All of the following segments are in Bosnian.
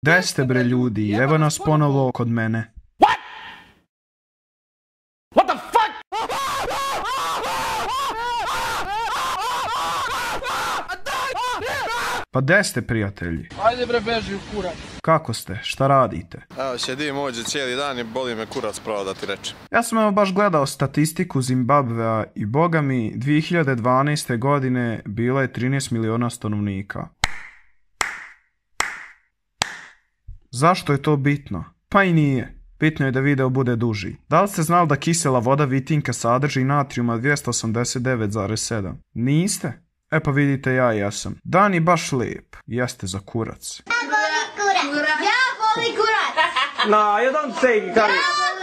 Gde ste bre ljudi, evo nas ponovo kod mene. What the fuck? Pa gde ste prijatelji? Ajde bre beži u kurac. Kako ste, šta radite? Evo sjedim ovdje cijeli dan i boli me kurac pravo da ti rečem. Ja sam evo baš gledao statistiku Zimbabvea i boga mi 2012. godine bilo je 13 miliona stanovnika. Zašto je to bitno? Pa i nije. Bitno je da video bude duži. Da li ste znali da kisela voda Vitinka sadrži natrijuma 289,7? Niste? E pa vidite, ja jesam. Dan je baš lijep. Jeste za kurac. Ja volim kurac! No, you don't say it. Ja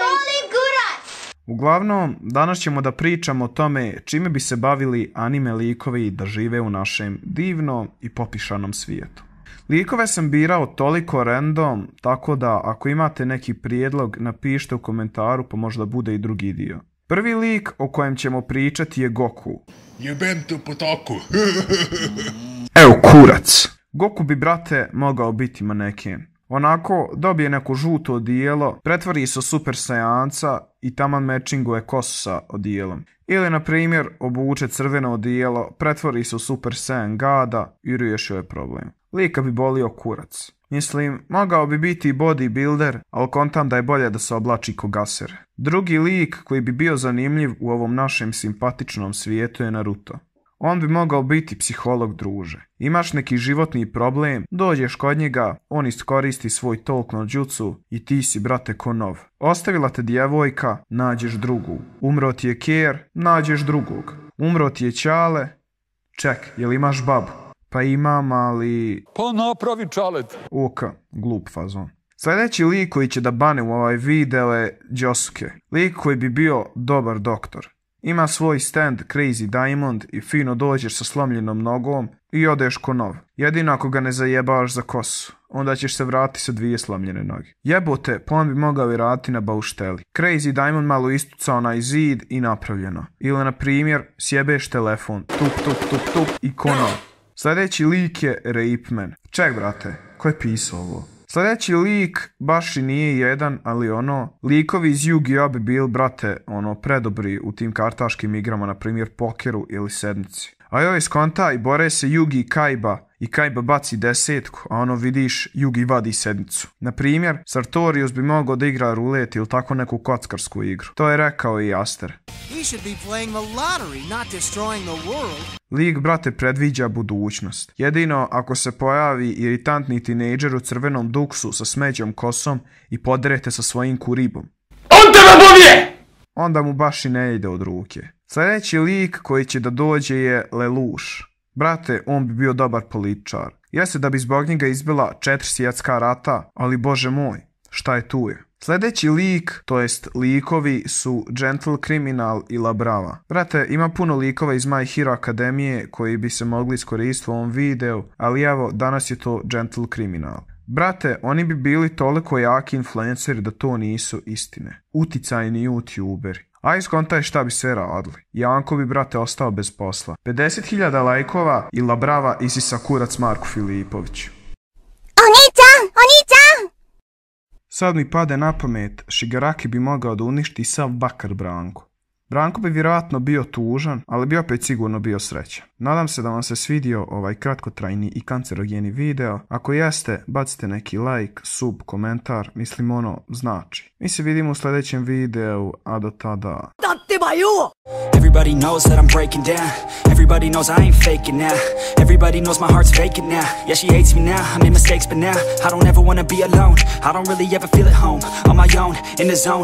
volim kurac! Uglavnom, danas ćemo da pričamo o tome čime bi se bavili anime likovi da žive u našem divnom i popišanom svijetu. Likove sam birao toliko random, tako da ako imate neki prijedlog napišite u komentaru pa možda bude i drugi dio. Prvi lik o kojem ćemo pričati je Goku. Jebem tu potoku. Evo kurac. Goku bi, brate, mogao biti maneken. Onako, dobije neko žuto odijelo, pretvori se u super sajanca i taman mečinguje kosu sa odijelom. Ili, na primjer, obuče crveno odijelo, pretvori se u super saiyan gada i riješio je problem. Lika bi bolio kurac. Mislim, mogao bi biti i bodybuilder, ali kontam da je bolje da se oblači ko gaser. Drugi lik koji bi bio zanimljiv u ovom našem simpatičnom svijetu je Naruto. On bi mogao biti psiholog, druže. Imaš neki životni problem, dođeš kod njega, on iskoristi svoj talk no jutsu i ti si, brate, ko nov. Ostavila te djevojka, nađeš drugu. Umro ti je ker, nađeš drugog. Umro ti je ćale, ček, jel imaš babu? Pa imam, ali... Pa napravi čalet. Oka, glup fazon. Sljedeći lik koji će da bane u ovaj video je Josuke. Lik koji bi bio dobar doktor. Ima svoj stand Crazy Diamond i fino dođeš sa slomljenom nogom i odeš ko nov. Jedino ako ga ne zajebaš za kosu, onda ćeš se vratiti sa 2 slomljene noge. Jebote, pa on bi mogao i raditi na baušteli. Crazy Diamond malo istuca onaj zid i napravljeno. Ili na primjer, sjebeš telefon, tup i ko nov. Sljedeći lik je Rape Man. Ček, brate, ko je pisao ovo? Sljedeći lik baš i nije jedan, ali likovi iz Yu-Gi-Oh bi bili, brate, predobri u tim kartaškim igrama, na primjer pokeru ili sedmici. A joj, skontaj, bore se Yugi i Kaiba i Kaiba baci 10, a vidiš, Yugi vadi sedmicu. Na primjer, Sartorius bi mogao da igra rulet ili tako neku kockarsku igru. To je rekao i Aster. Lik, brate, predviđa budućnost. Jedino ako se pojavi iritantni tinejdžer u crvenom duksu sa smeđom kosom i poderete sa svojim kuribom. On tebe pobije! Onda mu baš i ne ide od ruke. Sljedeći lik koji će da dođe je Lelouch. Brate, on bi bio dobar političar. Jeste da bi zbog njega izbila 4 svjetska rata, ali bože moj, šta je tu je? Sljedeći lik, to jest likovi, su Gentle Criminal i La Brava. Brate, ima puno likova iz My Hero Akademije koji bi se mogli iskoristiti u ovom videu, ali evo, danas je to Gentle Criminal. Brate, oni bi bili toliko jaki influenceri da to nisu istine. Uticajni youtuberi. A iskontaj šta bi sve radili. Janko bi, brate, ostao bez posla. 50.000 lajkova i La Brava isisa kurac Marku Filipović. Sad mi pade na pamet, Shigaraki bi mogao da uništi sav bakar Branko. Branko bi vjerojatno bio tužan, ali bi opet sigurno bio srećan. Nadam se da vam se svidio ovaj kratkotrajni i kancerogeni video. Ako jeste, bacite neki like, sub, komentar, mislim znači. Mi se vidimo u sljedećem videu, a do tada... Everybody knows that I'm breaking down. Everybody knows I ain't faking now. Everybody knows my heart's faking now. Yeah, she hates me now, I made mistakes but now I don't ever wanna be alone. I don't really ever feel at home, on my own, in the zone.